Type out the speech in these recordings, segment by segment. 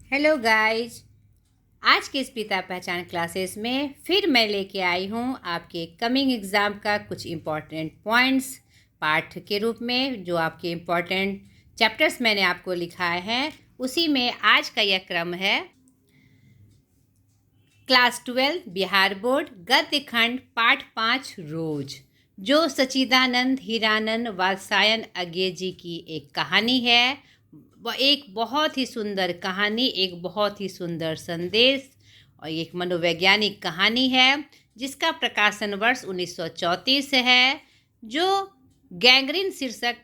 Hello guys. आज के इस पिता पहचान क्लासेस में फिर मैं लेके आई हूँ आपके कमिंग एग्ज़ाम का कुछ इम्पॉर्टेंट पॉइंट्स पाठ के रूप में। जो आपके इम्पॉर्टेंट चैप्टर्स मैंने आपको लिखा है उसी में आज का यह क्रम है। क्लास 12 बिहार बोर्ड गद्य खंड पाठ 5 रोज, जो सच्चिदानंद हीरानंद वात्स्यायन अज्ञे जी की एक कहानी है। एक बहुत ही सुंदर कहानी, एक बहुत ही सुंदर संदेश और एक मनोवैज्ञानिक कहानी है जिसका प्रकाशन वर्ष 1934 है, जो गैंग्रीन शीर्षक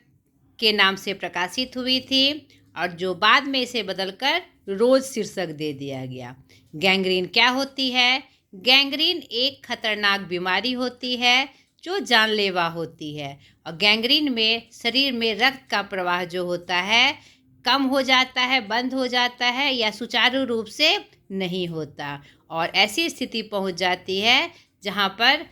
के नाम से प्रकाशित हुई थी और जो बाद में इसे बदलकर रोज शीर्षक दे दिया गया। गैंग्रीन क्या होती है? गैंग्रीन एक खतरनाक बीमारी होती है जो जानलेवा होती है और गैंग्रीन में शरीर में रक्त का प्रवाह जो होता है कम हो जाता है, बंद हो जाता है या सुचारू रूप से नहीं होता और ऐसी स्थिति पहुंच जाती है जहां पर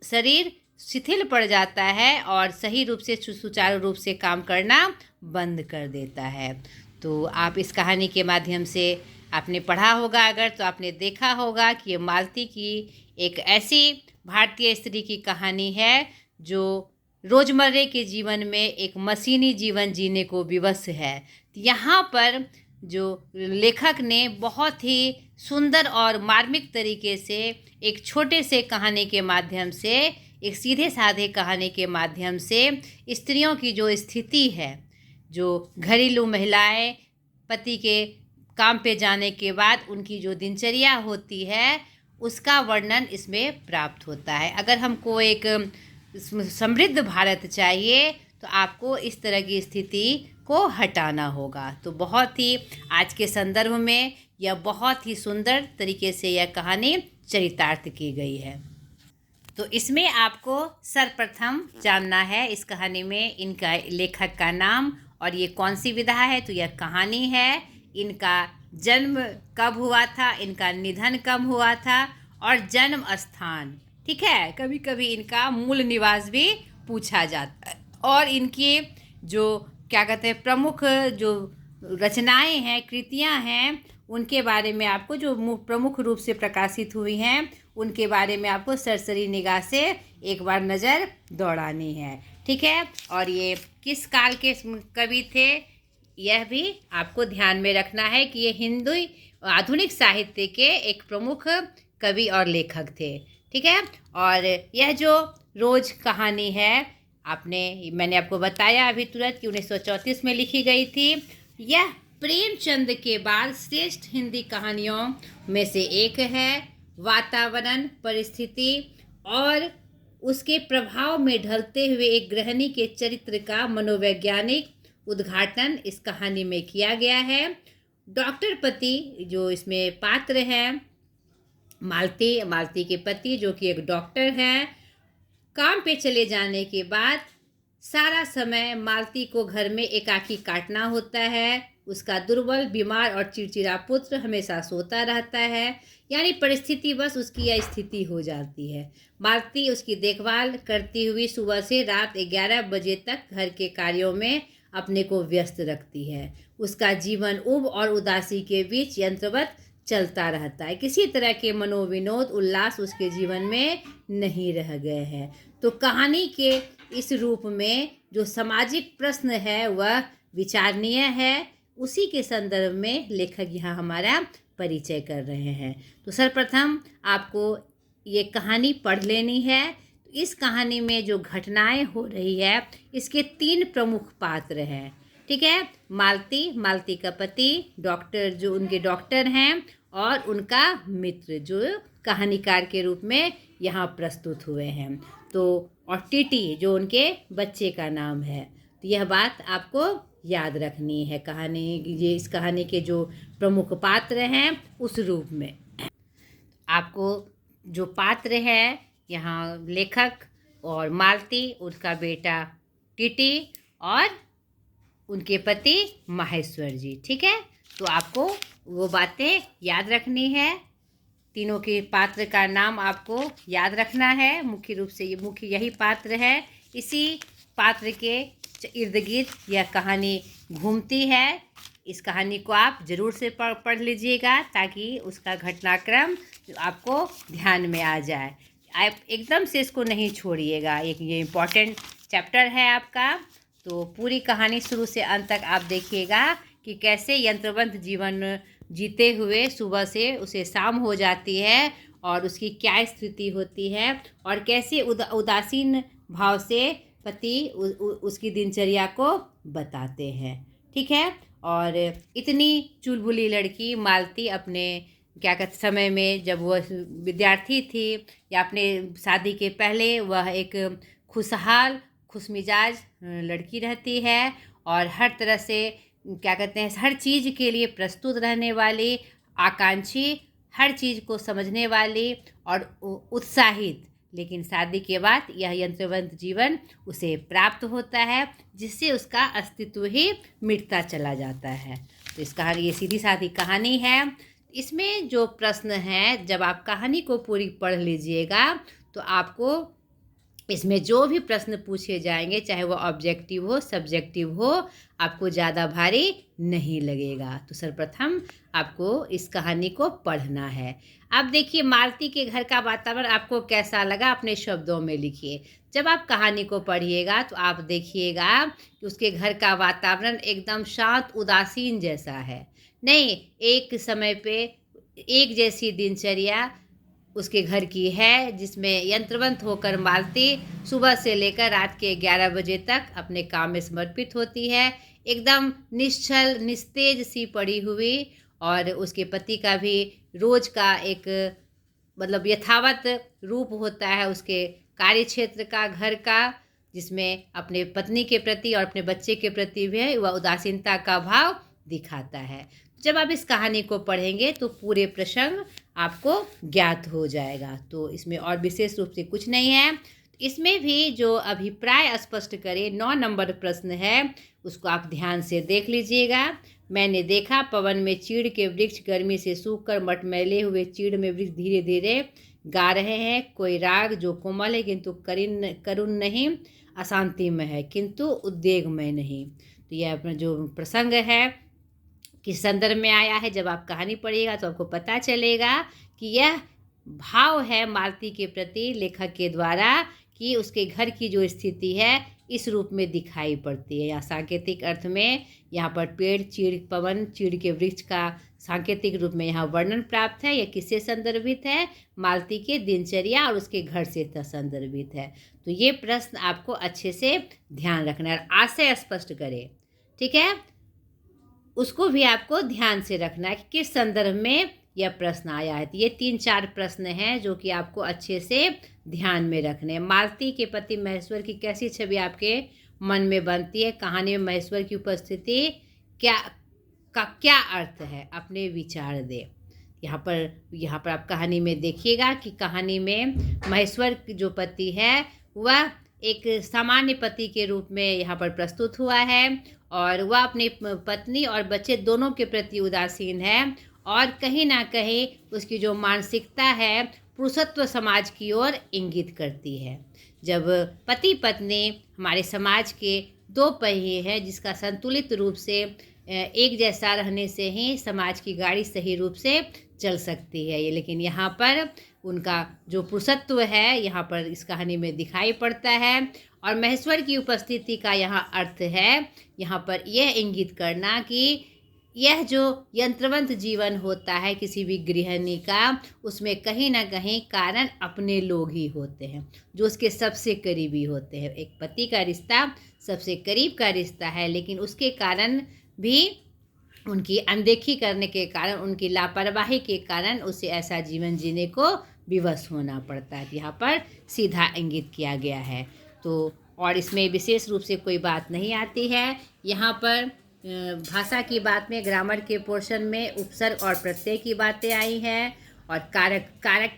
शरीर शिथिल पड़ जाता है और सही रूप से सुचारू रूप से काम करना बंद कर देता है। तो आप इस कहानी के माध्यम से आपने पढ़ा होगा, अगर तो आपने देखा होगा कि ये मालती की एक ऐसी भारतीय स्त्री की कहानी है जो रोज़मर्रे के जीवन में एक मशीनी जीवन जीने को विवश है। यहाँ पर जो लेखक ने बहुत ही सुंदर और मार्मिक तरीके से एक छोटे से कहानी के माध्यम से, एक सीधे साधे कहानी के माध्यम से स्त्रियों की जो स्थिति है, जो घरेलू महिलाएं पति के काम पे जाने के बाद उनकी जो दिनचर्या होती है उसका वर्णन इसमें प्राप्त होता है। अगर हमको एक समृद्ध भारत चाहिए तो आपको इस तरह की स्थिति को हटाना होगा। तो बहुत ही आज के संदर्भ में यह बहुत ही सुंदर तरीके से यह कहानी चरितार्थ की गई है। तो इसमें आपको सर्वप्रथम जानना है इस कहानी में इनका लेखक का नाम और ये कौन सी विधा है। तो यह कहानी है, इनका जन्म कब हुआ था, इनका निधन कब हुआ था और जन्म स्थान, ठीक है। कभी कभी इनका मूल निवास भी पूछा जाता है और इनकी जो क्या कहते हैं प्रमुख जो रचनाएं हैं, कृतियां हैं, उनके बारे में आपको जो प्रमुख रूप से प्रकाशित हुई हैं उनके बारे में आपको सरसरी निगाह से एक बार नज़र दौड़ानी है, ठीक है। और ये किस काल के कवि थे यह भी आपको ध्यान में रखना है कि ये हिंदू आधुनिक साहित्य के एक प्रमुख कवि और लेखक थे, ठीक है। और यह जो रोज कहानी है मैंने आपको बताया अभी तुरंत कि 1934 में लिखी गई थी। यह प्रेमचंद के बाद श्रेष्ठ हिंदी कहानियों में से एक है। वातावरण, परिस्थिति और उसके प्रभाव में ढलते हुए एक गृहिणी के चरित्र का मनोवैज्ञानिक उद्घाटन इस कहानी में किया गया है। डॉक्टर पति जो इसमें पात्र हैं, मालती के पति जो कि एक डॉक्टर हैं, काम पे चले जाने के बाद सारा समय मालती को घर में एकाकी काटना होता है। उसका दुर्बल, बीमार और चिड़चिड़ा पुत्र हमेशा सोता रहता है, यानी परिस्थिति बस उसकी यह स्थिति हो जाती है। मालती उसकी देखभाल करती हुई सुबह से रात 11 बजे तक घर के कार्यों में अपने को व्यस्त रखती है। उसका जीवन ऊब और उदासी के बीच यंत्रवत चलता रहता है। किसी तरह के मनोविनोद, उल्लास उसके जीवन में नहीं रह गए हैं। तो कहानी के इस रूप में जो सामाजिक प्रश्न है वह विचारणीय है, उसी के संदर्भ में लेखक यहाँ हमारा परिचय कर रहे हैं। तो सर्वप्रथम आपको ये कहानी पढ़ लेनी है। इस कहानी में जो घटनाएं हो रही है इसके 3 प्रमुख पात्र हैं, ठीक है। मालती का पति, डॉक्टर जो उनके डॉक्टर हैं, और उनका मित्र जो कहानीकार के रूप में यहाँ प्रस्तुत हुए हैं। तो और टीटी जो उनके बच्चे का नाम है। तो यह बात आपको याद रखनी है इस कहानी के जो प्रमुख पात्र हैं उस रूप में। आपको जो पात्र है यहाँ लेखक और मालती, उसका बेटा टीटी और उनके पति माहेश्वर जी, ठीक है। तो आपको वो बातें याद रखनी है। तीनों के पात्र का नाम आपको याद रखना है। मुख्य रूप से ये मुख्य यही पात्र है, इसी पात्र के इर्द गिर्द यह कहानी घूमती है। इस कहानी को आप ज़रूर से पढ़ लीजिएगा ताकि उसका घटनाक्रम आपको ध्यान में आ जाए। आप एकदम से इसको नहीं छोड़िएगा, ये इम्पॉर्टेंट चैप्टर है आपका। तो पूरी कहानी शुरू से अंत तक आप देखिएगा कि कैसे यंत्रवंत जीवन जीते हुए सुबह से उसे शाम हो जाती है और उसकी क्या स्थिति होती है और कैसे उदासीन भाव से पति उसकी दिनचर्या को बताते हैं। ठीक है। और इतनी चुलबुली लड़की मालती अपने क्या कहते समय में जब वह विद्यार्थी थी या अपने शादी के पहले वह एक खुशहाल खुशमिजाज लड़की रहती है और हर तरह से क्या कहते हैं हर चीज़ के लिए प्रस्तुत रहने वाली, आकांक्षी, हर चीज़ को समझने वाली और उत्साहित। लेकिन शादी के बाद यह यंत्रवंत जीवन उसे प्राप्त होता है जिससे उसका अस्तित्व ही मिटता चला जाता है। तो इस कहानी ये सीधी सादी कहानी है। इसमें जो प्रश्न हैं जब आप कहानी को पूरी पढ़ लीजिएगा तो आपको इसमें जो भी प्रश्न पूछे जाएंगे चाहे वो ऑब्जेक्टिव हो सब्जेक्टिव हो आपको ज़्यादा भारी नहीं लगेगा। तो सर्वप्रथम आपको इस कहानी को पढ़ना है। अब देखिए मालती के घर का वातावरण आपको कैसा लगा अपने शब्दों में लिखिए। जब आप कहानी को पढ़िएगा तो आप देखिएगा कि उसके घर का वातावरण एकदम शांत उदासीन जैसा है। नहीं, एक समय पे एक जैसी दिनचर्या उसके घर की है जिसमें यंत्रवंत होकर मालती सुबह से लेकर रात के 11 बजे तक अपने काम में समर्पित होती है, एकदम निश्चल निस्तेज सी पड़ी हुई। और उसके पति का भी रोज का एक मतलब यथावत रूप होता है उसके कार्य क्षेत्र का, घर का, जिसमें अपने पत्नी के प्रति और अपने बच्चे के प्रति भी वह उदासीनता का भाव दिखाता है। जब आप इस कहानी को पढ़ेंगे तो पूरे प्रसंग आपको ज्ञात हो जाएगा। तो इसमें और विशेष रूप से कुछ नहीं है। इसमें भी जो अभिप्राय स्पष्ट करे 9 नंबर प्रश्न है उसको आप ध्यान से देख लीजिएगा। मैंने देखा पवन में चीड़ के वृक्ष गर्मी से सूखकर मटमैले हुए चीड़ में वृक्ष धीरे धीरे गा रहे हैं। कोई राग जो कोमल है किंतु करुण नहीं, अशांतिमय है किंतु उद्वेगमय नहीं। तो यह अपना जो प्रसंग है किस संदर्भ में आया है जब आप कहानी पढ़िएगा तो आपको पता चलेगा कि यह भाव है मालती के प्रति लेखक के द्वारा कि उसके घर की जो स्थिति है इस रूप में दिखाई पड़ती है। या सांकेतिक अर्थ में यहाँ पर पेड़, चीड़, पवन, चीड़ के वृक्ष का सांकेतिक रूप में यहाँ वर्णन प्राप्त है। यह किससे संदर्भित है? मालती के दिनचर्या और उसके घर से संदर्भित है। तो ये प्रश्न आपको अच्छे से ध्यान रखना है, आशय स्पष्ट करे। ठीक है, उसको भी आपको ध्यान से रखना है कि किस संदर्भ में यह प्रश्न आया है। तो ये 3-4 प्रश्न हैं जो कि आपको अच्छे से ध्यान में रखने हैं। मालती के पति महेश्वर की कैसी छवि आपके मन में बनती है? कहानी में महेश्वर की उपस्थिति क्या अर्थ है? अपने विचार दे। यहाँ पर आप कहानी में देखिएगा कि कहानी में महेश्वर जो पति है वह एक सामान्य पति के रूप में यहाँ पर प्रस्तुत हुआ है और वह अपनी पत्नी और बच्चे दोनों के प्रति उदासीन है और कहीं ना कहीं उसकी जो मानसिकता है पुरुषत्व समाज की ओर इंगित करती है। जब पति पत्नी हमारे समाज के 2 पहिए हैं जिसका संतुलित रूप से एक जैसा रहने से ही समाज की गाड़ी सही रूप से चल सकती है। ये लेकिन यहाँ पर उनका जो पुरुषत्व है यहाँ पर इस कहानी में दिखाई पड़ता है। और महेश्वर की उपस्थिति का यहाँ अर्थ है यहाँ पर यह इंगित करना कि यह जो यंत्रवंत जीवन होता है किसी भी गृहिणी का उसमें कहीं ना कहीं कारण अपने लोग ही होते हैं जो उसके सबसे करीबी होते हैं। एक पति का रिश्ता सबसे करीब का रिश्ता है लेकिन उसके कारण भी उनकी अनदेखी करने के कारण, उनकी लापरवाही के कारण उसे ऐसा जीवन जीने को विवश होना पड़ता है। यहाँ पर सीधा इंगित किया गया है। तो और इसमें विशेष रूप से कोई बात नहीं आती है। यहाँ पर भाषा की बात में ग्रामर के पोर्शन में उपसर्ग और प्रत्यय की बातें आई हैं और कारक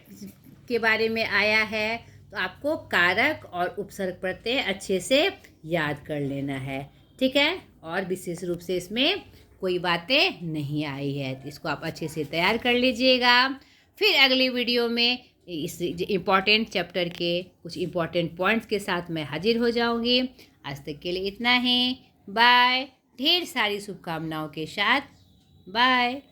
के बारे में आया है। तो आपको कारक और उपसर्ग प्रत्यय अच्छे से याद कर लेना है। ठीक है, और विशेष रूप से इसमें कोई बातें नहीं आई है तो इसको आप अच्छे से तैयार कर लीजिएगा। फिर अगली वीडियो में इस इम्पॉर्टेंट चैप्टर के कुछ इम्पॉर्टेंट पॉइंट्स के साथ मैं हाजिर हो जाऊंगी। आज तक के लिए इतना ही। बाय। ढेर सारी शुभकामनाओं के साथ। बाय।